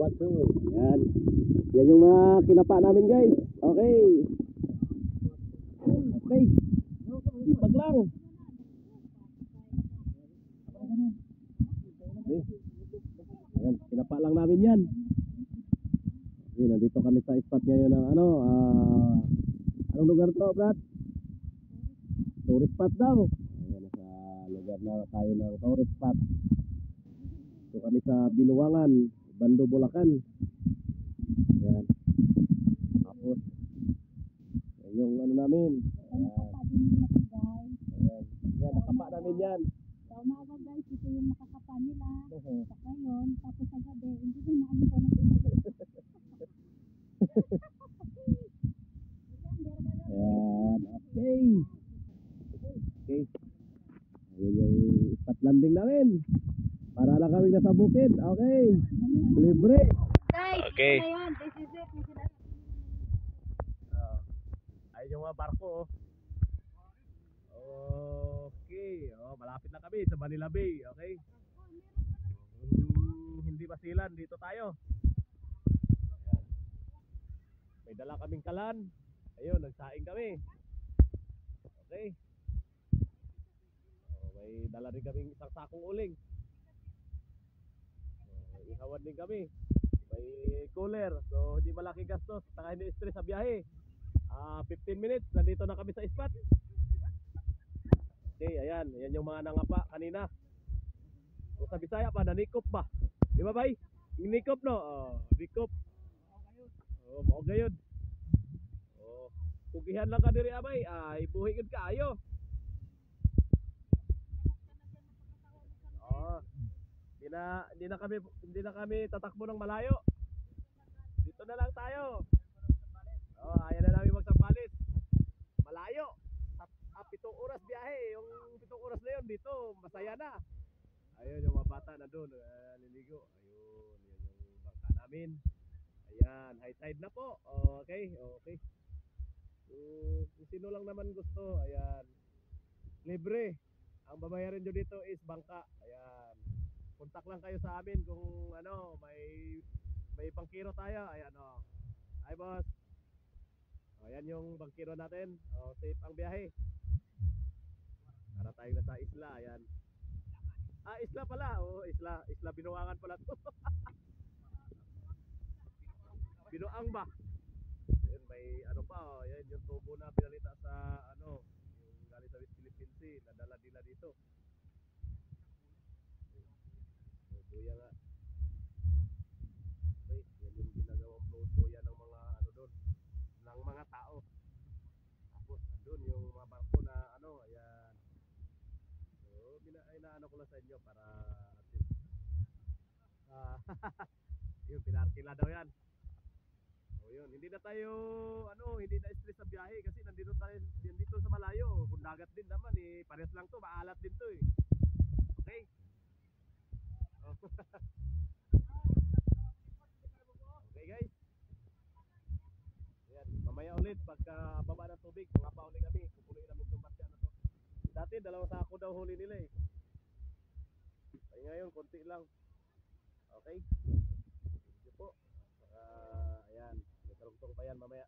bato. Yan. Yan yung mga kinapa namin guys. Okay. Okay. Sipag lang. Okay. Ayan, kinapa lang namin yan. Okay, nandito kami sa spot ngayon ng ano, anong lugar to, Brad? Tourist spot daw. Ayan, sa lugar na tayo ng tourist spot. Ito kami sa Binuangan, Bando, Bulacan. Ayan. Tapos, ayan yung ano namin. Ayan. Ayan. Ayan, nakapa namin yan. Sa umaga guys, ito yung nakakapa nila. Sa ngayon, tapos sa gabi, hindi ko na ano po na Ayan, okay. Okay. Ayan yung spot landing namin. Para lang kami nasa bukid. Okay. Libre. guys, Okay. ito na yun. This is it. Ayun yung mga barko. Okay. Malapit na kami sa Manila Bay. Okay. Hindi basilan. Dito tayo. Ayan. May dala kaming kalan. Ayun, nagsaing kami. Okay. May dala rin kaming isang sakong uling. Ihawan din kami. May cooler. So hindi malaki gastos. Saka hindi stress sa biyahe. 15 minutes. Nandito na kami sa spot. Okay, ayan. Ayan yung mga nangapa kanina. Kung sa Bisaya pa, nanikop ba? Di ba bay? Nikop no? Nikop. Okay yun. Kugihan lang ka diri abay. Ibuhi yun ka ayo. Hindi na kami tatakbo ng malayo. Dito na lang tayo. Ayan na namin magsampalis. Malayo. 7 oras biyahe. Yung 7 oras na yun dito, masaya na. Ayun yung mga bata na doon, liligo. Ayun, yan yung bangka namin. Ayan, high tide na po. Okay, okay. Kung sino lang naman gusto, ayan. Libre. Ang babayaran nyo dito is bangka. Ayan. Kontak lang kayo sa amin kung ano, may bangkiro tayo. Ayan Hi boss. Ayan yung bangkiro natin. Safe ang biyahe. Para tayo na sa isla. Ayan. Isla pala. Isla Binuangan pala to. Binuang ba? Ayan, may ano pa. Ayan yung tubo na pinalita sa ano, yung galing sa West Philippine Sea. Nadala nila dito. Buya nga. Okay, yan yung ginagawang float buya ng mga ano doon, ng mga tao. Tapos doon yung mga barko na ano, ayan. So, inaano ko lang sa inyo para at least yung pinarkila daw yan. Yun, hindi na tayo hindi na stress sa biyahe kasi nandito sa malayo. Kung dagat din naman pares lang to, maalat din to Okay. Okay guys. Ayan, mamaya ulit pagka baba ng tubig, mga pa ulit kami, pupunuin namin itong batya na to. Dati 2 sako daw huli nila Ay ngayon, konti lang. Okay. Sige po. Ayan, may karugtong pa yan mamaya.